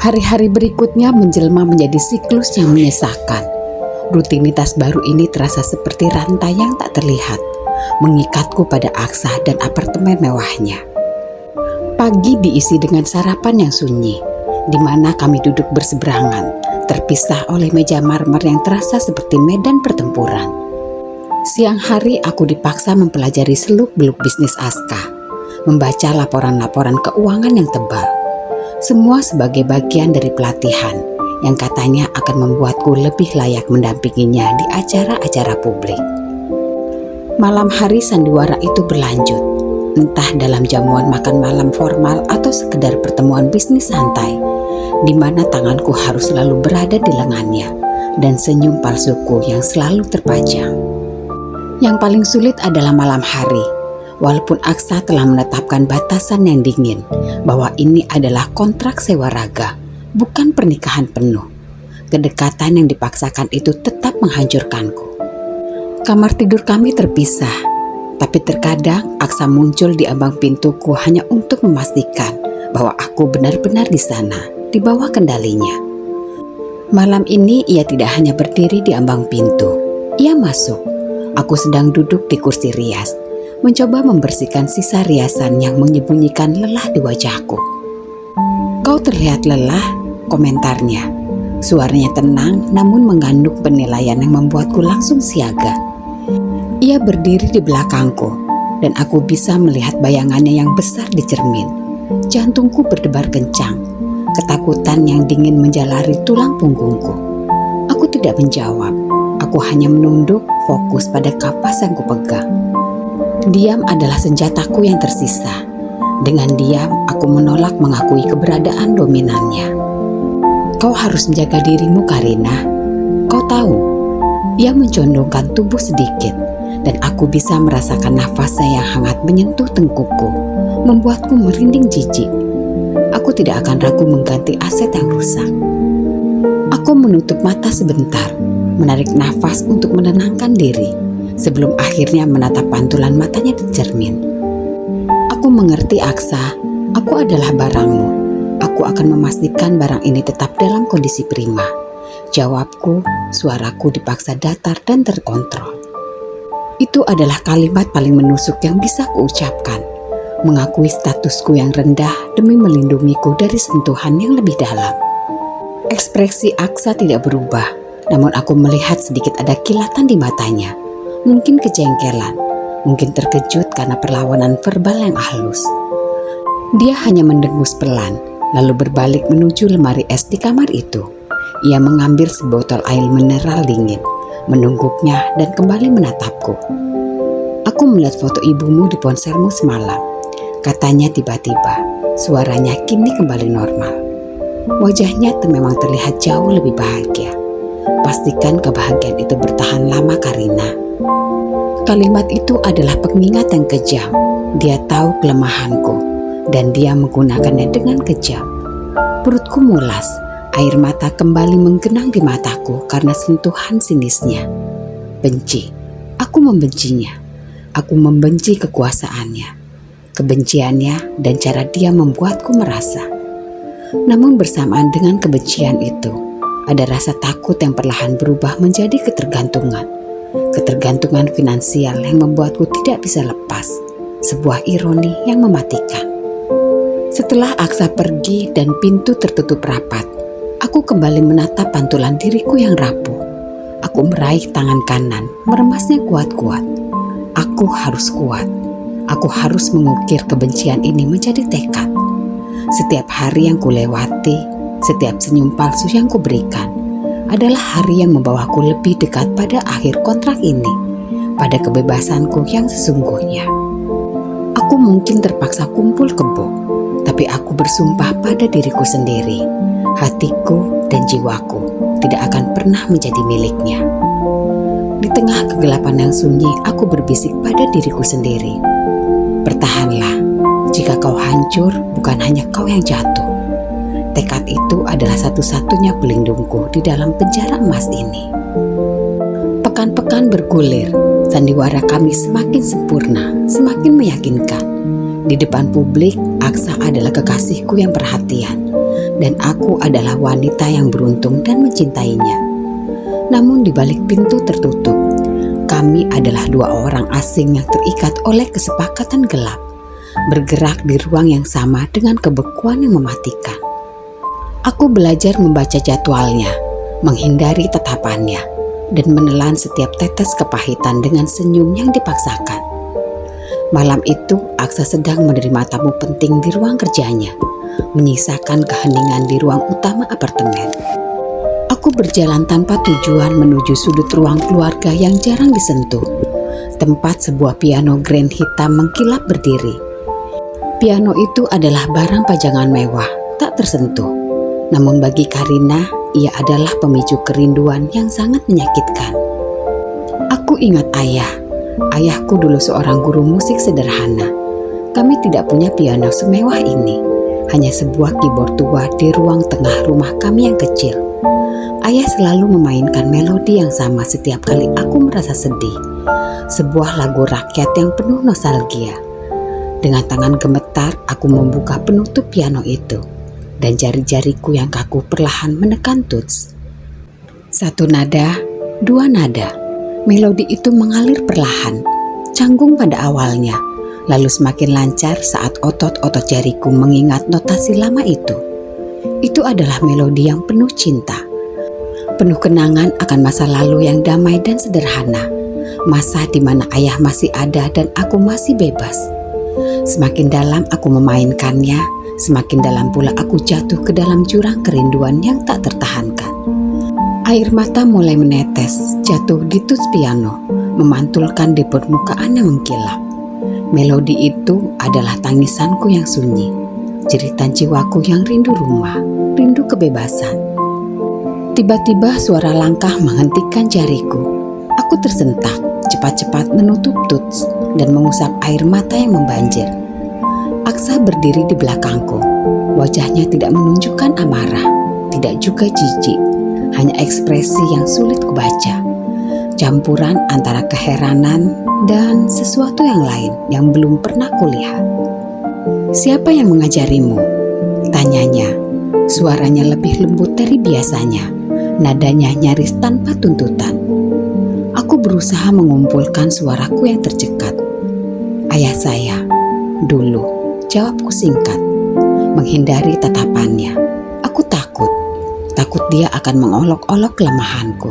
Hari-hari berikutnya menjelma menjadi siklus yang menyesakan. Rutinitas baru ini terasa seperti rantai yang tak terlihat, mengikatku pada Aksa dan apartemen mewahnya. Pagi diisi dengan sarapan yang sunyi, di mana kami duduk berseberangan, terpisah oleh meja marmer yang terasa seperti medan pertempuran. Siang hari aku dipaksa mempelajari seluk-beluk bisnis Aska, membaca laporan-laporan keuangan yang tebal. Semua sebagai bagian dari pelatihan yang katanya akan membuatku lebih layak mendampinginya di acara-acara publik. Malam hari sandiwara itu berlanjut, entah dalam jamuan makan malam formal atau sekedar pertemuan bisnis santai, di mana tanganku harus selalu berada di lengannya dan senyum palsuku yang selalu terpajang. Yang paling sulit adalah malam hari. Walaupun Aksa telah menetapkan batasan yang dingin bahwa ini adalah kontrak sewa raga, bukan pernikahan penuh, kedekatan yang dipaksakan itu tetap menghancurkanku. Kamar tidur kami terpisah, tapi terkadang Aksa muncul di ambang pintuku hanya untuk memastikan bahwa aku benar-benar di sana, di bawah kendalinya. Malam ini ia tidak hanya berdiri di ambang pintu, ia masuk. Aku sedang duduk di kursi rias, mencoba membersihkan sisa riasan yang menyembunyikan lelah di wajahku. "Kau terlihat lelah," komentarnya. Suaranya tenang namun mengandung penilaian yang membuatku langsung siaga. Ia berdiri di belakangku dan aku bisa melihat bayangannya yang besar di cermin. Jantungku berdebar kencang, ketakutan yang dingin menjalari tulang punggungku. Aku tidak menjawab, aku hanya menunduk, fokus pada kapas yang kupegang. Diam adalah senjataku yang tersisa. Dengan diam, aku menolak mengakui keberadaan dominannya. "Kau harus menjaga dirimu, Karina. Kau tahu." Ia mencondongkan tubuh sedikit, dan aku bisa merasakan nafasnya yang hangat menyentuh tengkukku, membuatku merinding jijik. Aku tidak akan ragu mengganti aset yang rusak. Aku menutup mata sebentar, menarik nafas untuk menenangkan diri, sebelum akhirnya menatap pantulan matanya di cermin. "Aku mengerti, Aksa. Aku adalah barangmu. Aku akan memastikan barang ini tetap dalam kondisi prima." Jawabku, suaraku dipaksa datar dan terkontrol. Itu adalah kalimat paling menusuk yang bisa kuucapkan. Mengakui statusku yang rendah demi melindungiku dari sentuhan yang lebih dalam. Ekspresi Aksa tidak berubah, namun aku melihat sedikit ada kilatan di matanya. Mungkin kejengkelan, mungkin terkejut karena perlawanan verbal yang halus. Dia hanya mendengus pelan, lalu berbalik menuju lemari es di kamar itu. Ia mengambil sebotol air mineral dingin, menungguknya dan kembali menatapku. "Aku melihat foto ibumu di ponselmu semalam," katanya tiba-tiba. Suaranya kini kembali normal. Wajahnya memang terlihat jauh lebih bahagia. "Pastikan kebahagiaan itu bertahan lama, Karina." Kalimat itu adalah pengingat yang kejam. Dia tahu kelemahanku, dan dia menggunakannya dengan kejam. Perutku mulas, air mata kembali menggenang di mataku karena sentuhan sinisnya. Benci, aku membencinya. Aku membenci kekuasaannya, kebenciannya, dan cara dia membuatku merasa. Namun bersamaan dengan kebencian itu, ada rasa takut yang perlahan berubah menjadi ketergantungan. Ketergantungan finansial yang membuatku tidak bisa lepas. Sebuah ironi yang mematikan. Setelah Aksa pergi dan pintu tertutup rapat, aku kembali menatap pantulan diriku yang rapuh. Aku meraih tangan kanan, meremasnya kuat-kuat. Aku harus kuat. Aku harus mengukir kebencian ini menjadi tekad. Setiap hari yang kulewati, setiap senyum palsu yang kuberikan, adalah hari yang membawaku lebih dekat pada akhir kontrak ini, pada kebebasanku yang sesungguhnya. Aku mungkin terpaksa kumpul kebo, tapi aku bersumpah pada diriku sendiri, hatiku dan jiwaku tidak akan pernah menjadi miliknya. Di tengah kegelapan yang sunyi, aku berbisik pada diriku sendiri, "Bertahanlah, jika kau hancur bukan hanya kau yang jatuh." Tekad itu adalah satu-satunya pelindungku di dalam penjara emas ini. Pekan-pekan bergulir, sandiwara kami semakin sempurna, semakin meyakinkan. Di depan publik, Aksa adalah kekasihku yang perhatian. dan aku adalah wanita yang beruntung dan mencintainya. Namun di balik pintu tertutup, kami adalah dua orang asing yang terikat oleh kesepakatan gelap, bergerak di ruang yang sama dengan kebekuan yang mematikan. Aku belajar membaca jadwalnya, menghindari tatapannya, dan menelan setiap tetes kepahitan dengan senyum yang dipaksakan. Malam itu, Aksa sedang menerima tamu penting di ruang kerjanya, menyisakan keheningan di ruang utama apartemen. Aku berjalan tanpa tujuan menuju sudut ruang keluarga yang jarang disentuh, tempat sebuah piano grand hitam mengkilap berdiri. Piano itu adalah barang pajangan mewah, tak tersentuh. Namun bagi Karina, ia adalah pemicu kerinduan yang sangat menyakitkan. Aku ingat ayah. Ayahku dulu seorang guru musik sederhana. Kami tidak punya piano semewah ini, hanya sebuah keyboard tua di ruang tengah rumah kami yang kecil. Ayah selalu memainkan melodi yang sama setiap kali aku merasa sedih. Sebuah lagu rakyat yang penuh nostalgia. Dengan tangan gemetar, aku membuka penutup piano itu, dan jari-jariku yang kaku perlahan menekan tuts. Satu nada, dua nada. Melodi itu mengalir perlahan, canggung pada awalnya, lalu semakin lancar saat otot-otot jariku mengingat notasi lama itu. Itu adalah melodi yang penuh cinta, penuh kenangan akan masa lalu yang damai dan sederhana, masa di mana ayah masih ada dan aku masih bebas. Semakin dalam aku memainkannya, semakin dalam pula aku jatuh ke dalam jurang kerinduan yang tak tertahankan. Air mata mulai menetes, jatuh di tuts piano, memantulkan di permukaan yang mengkilap. Melodi itu adalah tangisanku yang sunyi, jeritan jiwaku yang rindu rumah, rindu kebebasan. Tiba-tiba suara langkah menghentikan jariku. Aku tersentak, cepat-cepat menutup tuts dan mengusap air mata yang membanjir. Aksa berdiri di belakangku. Wajahnya tidak menunjukkan amarah, tidak juga jijik. Hanya ekspresi yang sulit kubaca, campuran antara keheranan dan sesuatu yang lain yang belum pernah kulihat. "Siapa yang mengajarimu?" tanyanya. Suaranya lebih lembut dari biasanya, nadanya nyaris tanpa tuntutan. Aku berusaha mengumpulkan suaraku yang tercekat. "Ayah saya, dulu," jawabku singkat, menghindari tatapannya. Aku takut dia akan mengolok-olok kelemahanku.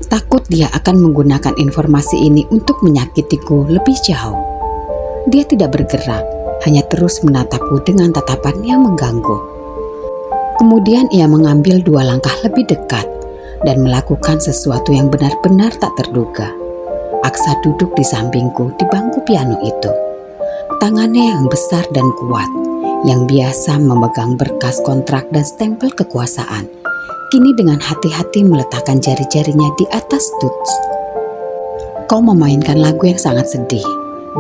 Takut dia akan menggunakan informasi ini untuk menyakitiku lebih jauh. Dia tidak bergerak, hanya terus menatapku dengan tatapan yang mengganggu. Kemudian ia mengambil 2 langkah lebih dekat dan melakukan sesuatu yang benar-benar tak terduga. Aksa duduk di sampingku di bangku piano itu. Tangannya yang besar dan kuat, yang biasa memegang berkas kontrak dan stempel kekuasaan, kini dengan hati-hati meletakkan jari-jarinya di atas tuts. "Kau memainkan lagu yang sangat sedih,"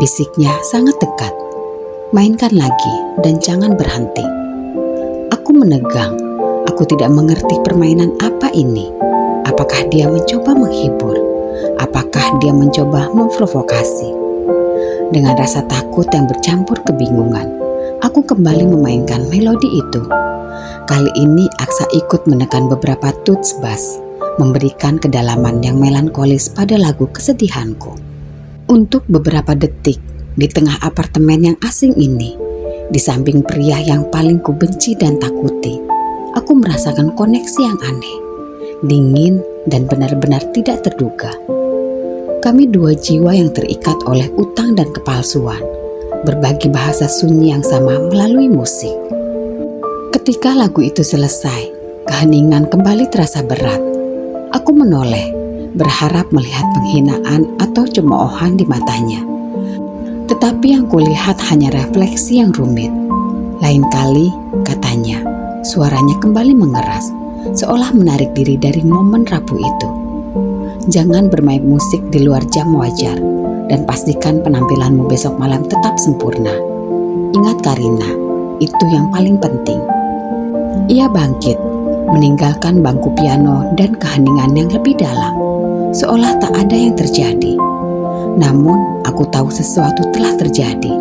bisiknya sangat dekat. "Mainkan lagi dan jangan berhenti." Aku menegang. Aku tidak mengerti permainan apa ini. Apakah dia mencoba menghibur? Apakah dia mencoba memprovokasi? Dengan rasa takut yang bercampur kebingungan, aku kembali memainkan melodi itu. Kali ini Aksa ikut menekan beberapa tuts bass, memberikan kedalaman yang melankolis pada lagu kesedihanku. Untuk beberapa detik, di tengah apartemen yang asing ini, di samping pria yang paling kubenci dan takuti, aku merasakan koneksi yang aneh, dingin dan benar-benar tidak terduga. Kami 2 jiwa yang terikat oleh utang dan kepalsuan, berbagi bahasa sunyi yang sama melalui musik. Ketika lagu itu selesai, keheningan kembali terasa berat. Aku menoleh, berharap melihat penghinaan atau cemoohan di matanya. Tetapi yang kulihat hanya refleksi yang rumit. Lain kali, katanya, suaranya kembali mengeras, seolah menarik diri dari momen rapuh itu. "Jangan bermain musik di luar jam wajar, dan pastikan penampilanmu besok malam tetap sempurna. Ingat Karina, itu yang paling penting." Ia bangkit, meninggalkan bangku piano dan keheningan yang lebih dalam, seolah tak ada yang terjadi. Namun, aku tahu sesuatu telah terjadi.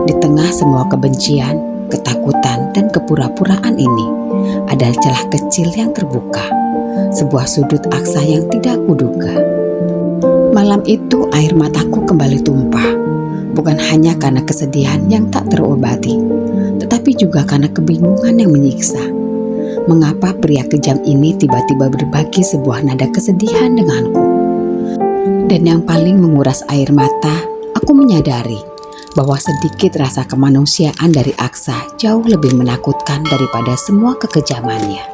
Di tengah semua kebencian, ketakutan, dan kepura-puraan ini adalah celah kecil yang terbuka, sebuah sudut Aksa yang tidak kuduga. Malam itu air mataku kembali tumpah, bukan hanya karena kesedihan yang tak terobati, tetapi juga karena kebingungan yang menyiksa. Mengapa pria kejam ini tiba-tiba berbagi sebuah nada kesedihan denganku? Dan yang paling menguras air mata, aku menyadari bahwa sedikit rasa kemanusiaan dari Aksa jauh lebih menakutkan daripada semua kekejamannya.